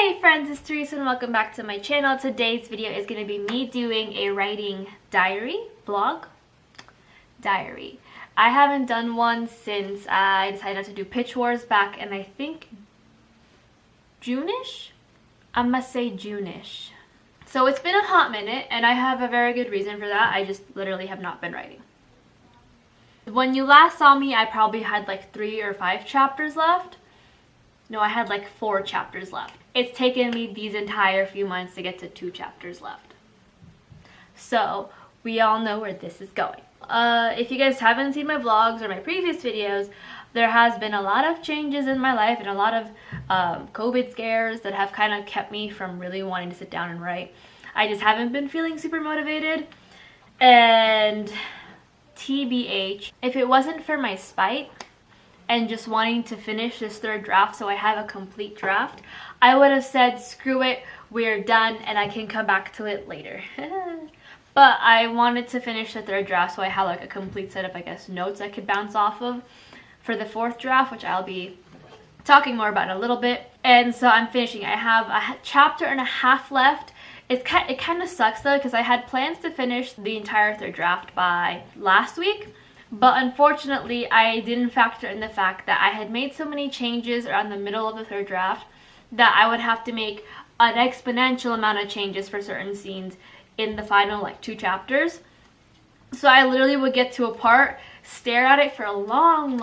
Hey friends, it's Teresa and welcome back to my channel. Today's video is going to be me doing a writing vlog. I haven't done one since I decided not to do Pitch Wars back in I think June-ish? I must say June-ish. So it's been a hot minute and I have a very good reason for that. I just literally have not been writing. When you last saw me, I probably had like 3 or 5 chapters left. No, I had like 4 chapters left. It's taken me these entire few months to get to 2 chapters left. So, we all know where this is going. If you guys haven't seen my vlogs or my previous videos, there has been a lot of changes in my life and a lot of COVID scares that have kind of kept me from really wanting to sit down and write. I just haven't been feeling super motivated. And TBH, if it wasn't for my spite and just wanting to finish this 3rd draft so I have a complete draft, I would have said screw it, we're done and I can come back to it later. But I wanted to finish the 3rd draft so I had like a complete set of, I guess, notes I could bounce off of for the 4th draft, which I'll be talking more about in a little bit. And so I'm finishing. I have a chapter and a half left. It kind of sucks though because I had plans to finish the entire 3rd draft by last week. But unfortunately, I didn't factor in the fact that I had made so many changes around the middle of the 3rd draft that I would have to make an exponential amount of changes for certain scenes in the final like 2 chapters. So I literally would get to a part, stare at it for a long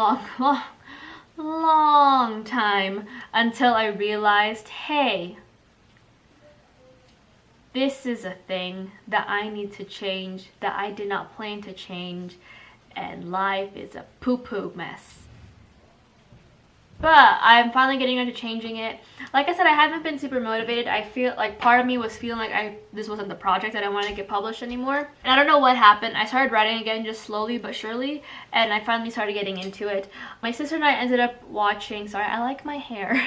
time until I realized, hey, this is a thing that I need to change, that I did not plan to change, and life is a poo-poo mess. But I'm finally getting into changing it. Like I said, I haven't been super motivated. I feel like part of me was feeling like this wasn't the project that I wanted to get published anymore. And I don't know what happened. I started writing again just slowly but surely, and I finally started getting into it. My sister and I ended up watching, sorry, I like my hair.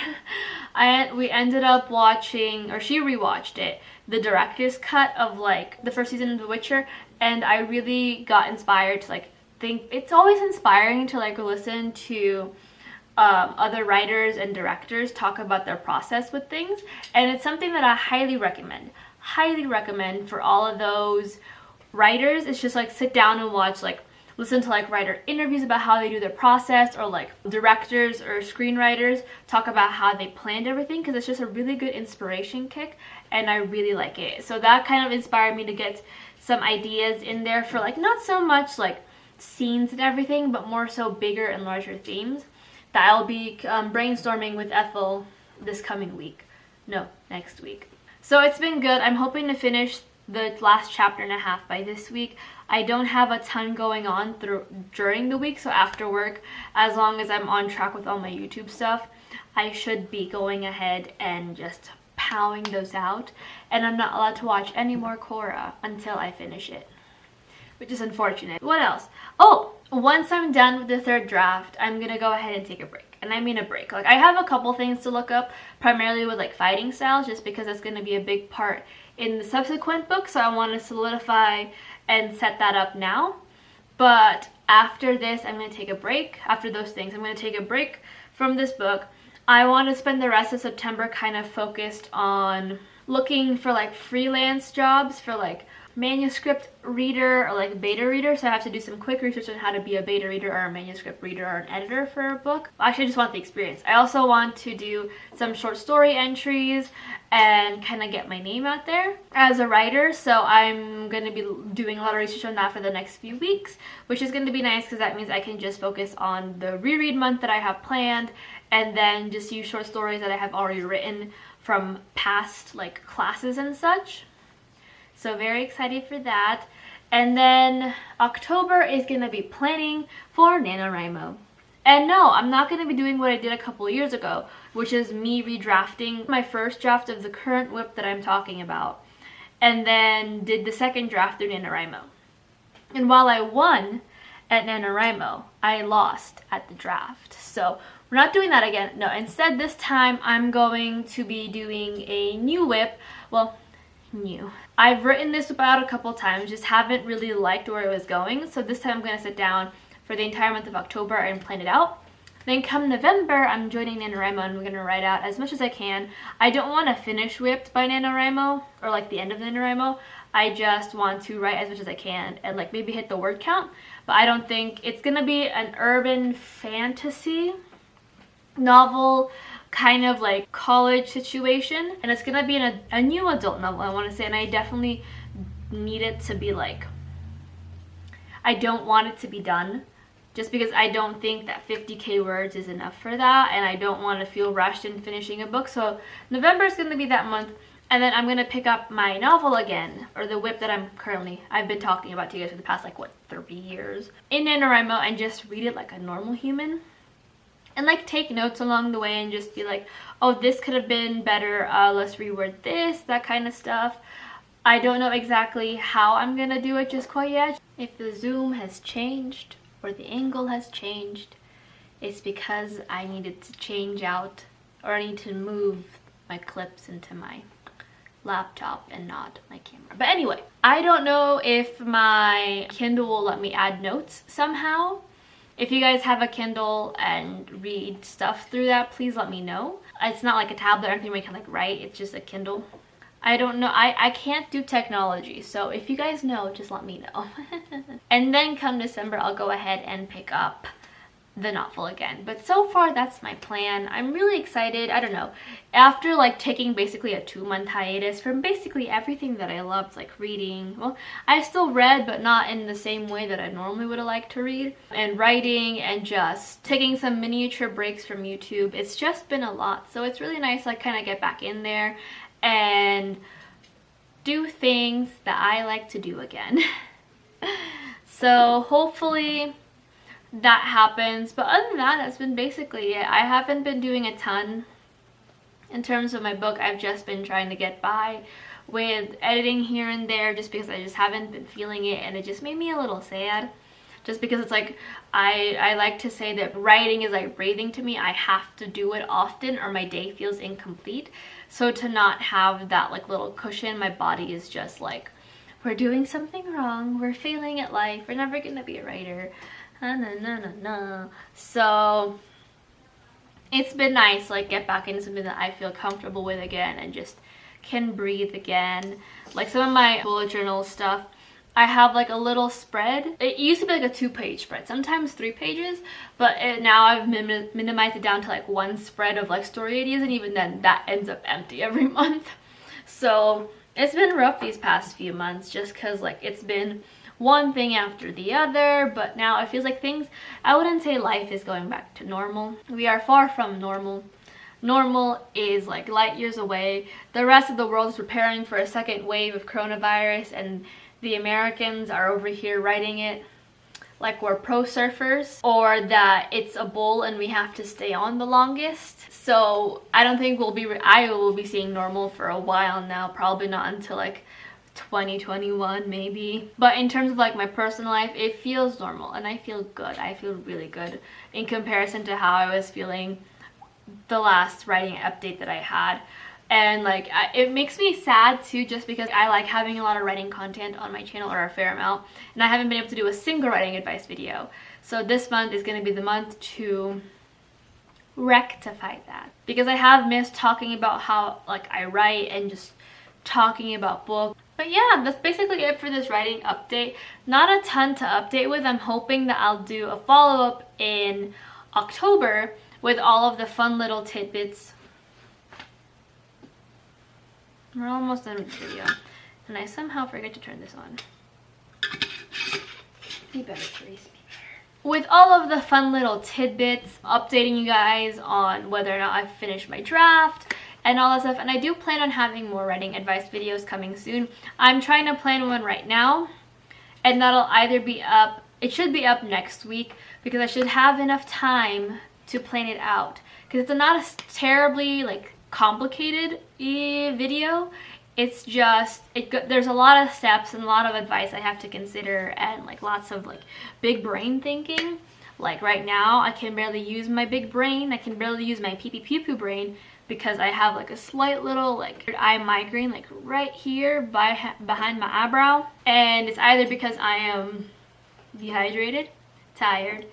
We ended up watching, or she rewatched it, the director's cut of like the 1st season of The Witcher, and I really got inspired to like think. It's always inspiring to like listen to other writers and directors talk about their process with things, and it's something that I highly recommend for all of those writers. It's just like sit down and watch, like listen to like writer interviews about how they do their process, or like directors or screenwriters talk about how they planned everything, because it's just a really good inspiration kick and I really like it. So that kind of inspired me to get some ideas in there for like not so much like scenes and everything, but more so bigger and larger themes that I'll be brainstorming with Ethel this coming week. No, next week. So it's been good. I'm hoping to finish the last chapter and a half by this week. I don't have a ton going on during the week, so after work, as long as I'm on track with all my YouTube stuff, I should be going ahead and just powing those out. And I'm not allowed to watch any more Korra until I finish it, which is unfortunate. What else? Oh, once I'm done with the 3rd draft, I'm gonna go ahead and take a break. And I mean a break. Like, I have a couple things to look up, primarily with like fighting styles, just because that's gonna be a big part in the subsequent book, so I want to solidify and set that up now. But after this, I'm gonna take a break. After those things, I'm gonna take a break from this book. I want to spend the rest of September kind of focused on looking for like freelance jobs for like manuscript reader or like beta reader. So I have to do some quick research on how to be a beta reader or a manuscript reader or an editor for a book. Actually, I just want the experience. I also want to do some short story entries and kind of get my name out there as a writer. So I'm going to be doing a lot of research on that for the next few weeks, which is going to be nice because that means I can just focus on the reread month that I have planned, and then just use short stories that I have already written from past like classes and such. So very excited for that. And then October is going to be planning for NaNoWriMo. And no, I'm not going to be doing what I did a couple of years ago, which is me redrafting my 1st draft of the current whip that I'm talking about, and then did the 2nd draft through NaNoWriMo. And while I won at NaNoWriMo, I lost at the draft. So we're not doing that again. No, instead this time I'm going to be doing a new whip. Well, new. I've written this about a couple times, just haven't really liked where it was going. So this time I'm going to sit down for the entire month of October and plan it out. Then come November, I'm joining NaNoWriMo and I'm going to write out as much as I can. I don't want to finish Whipped by NaNoWriMo or like the end of NaNoWriMo. I just want to write as much as I can and like maybe hit the word count. But I don't think it's going to be an urban fantasy novel, kind of like college situation. And it's going to be a new adult novel, I want to say. And I definitely need it to be like, I don't want it to be done. Just because I don't think that 50k words is enough for that, and I don't want to feel rushed in finishing a book. So November is going to be that month, and then I'm going to pick up my novel again, or the Whip that I've been talking about to you guys for the past like, what, 30 years, in NaNoWriMo, and just read it like a normal human. And like take notes along the way and just be like, oh, this could have been better, let's reword this, that kind of stuff. I don't know exactly how I'm going to do it just quite yet. If the zoom has changed, or the angle has changed, it's because I needed to change out, or I need to move my clips into my laptop and not my camera. But anyway, I don't know if my Kindle will let me add notes somehow. If you guys have a Kindle and read stuff through that, please let me know. It's not like a tablet or anything where you can like write, it's just a Kindle. I don't know, I can't do technology, so if you guys know, just let me know. And then come December, I'll go ahead and pick up the novel again. But so far, that's my plan. I'm really excited. I don't know. After like taking basically a 2-month hiatus from basically everything that I loved, like reading. Well, I still read, but not in the same way that I normally would have liked to read. And writing and just taking some miniature breaks from YouTube. It's just been a lot. So it's really nice to like kind of get back in there and do things that I like to do again. So hopefully that happens. But other than that, that's been basically it. I haven't been doing a ton in terms of my book. I've just been trying to get by with editing here and there just because I just haven't been feeling it, and it just made me a little sad. Just because it's like, I like to say that writing is like breathing to me. I have to do it often or my day feels incomplete. So to not have that like little cushion, my body is just like, we're doing something wrong. We're failing at life. We're never going to be a writer. So it's been nice to like get back into something that I feel comfortable with again and just can breathe again. Like some of my bullet journal stuff, I have like a little spread. It used to be like a 2-page spread, sometimes 3 pages, but now I've minimized it down to like 1 spread of like story ideas, and even then that ends up empty every month. So it's been rough these past few months just because like it's been one thing after the other, but now it feels like things, I wouldn't say life is going back to normal. We are far from normal. Normal is like light years away. The rest of the world is preparing for a second wave of coronavirus, and the Americans are over here writing it like we're pro surfers, or that it's a bull and we have to stay on the longest. So I don't think I will be seeing normal for a while now, probably not until like 2021 maybe. But in terms of like my personal life, it feels normal and I feel good. I feel really good in comparison to how I was feeling the last writing update that I had. And like it makes me sad too, just because I like having a lot of writing content on my channel, or a fair amount, and I haven't been able to do a single writing advice video. So this month is going to be the month to rectify that, because I have missed talking about how like I write and just talking about books. But yeah, that's basically it for this writing update. Not a ton to update with. I'm hoping that I'll do a follow-up in October with all of the fun little tidbits. We're almost done with the video, and I somehow forget to turn this on. Be better, Therese. With all of the fun little tidbits, updating you guys on whether or not I've finished my draft and all that stuff. And I do plan on having more writing advice videos coming soon. I'm trying to plan one right now, and that'll either be up, it should be up next week, because I should have enough time to plan it out, because it's not a terribly like complicated video. It's just there's a lot of steps and a lot of advice I have to consider, and like lots of like big brain thinking. Like right now I can barely use my big brain. I can barely use my pee-pee-poo-poo brain because I have like a slight little like eye migraine like right here behind my eyebrow, and it's either because I am dehydrated, tired,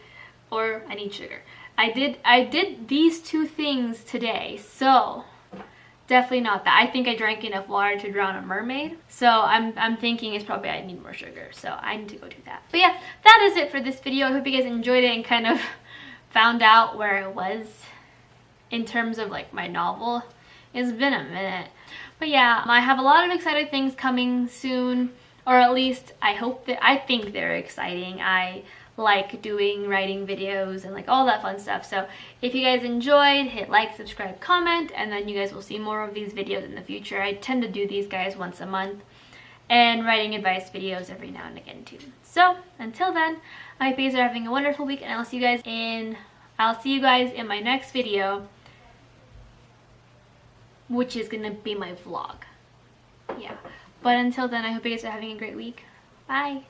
or I need sugar. I did these 2 things today, so definitely not that. I think I drank enough water to drown a mermaid. So I'm thinking it's probably I need more sugar. So I need to go do that. But yeah, that is it for this video. I hope you guys enjoyed it and kind of found out where I was in terms of like my novel. It's been a minute. But yeah, I have a lot of exciting things coming soon, or at least I think they're exciting. I like writing videos and like all that fun stuff. So if you guys enjoyed, hit like, subscribe, comment, and then you guys will see more of these videos in the future. I tend to do these guys once a month and writing advice videos every now and again too. So until then, I hope you guys are having a wonderful week, and I'll see you guys in my next video, which is gonna be my vlog. Yeah, but until then, I hope you guys are having a great week. Bye.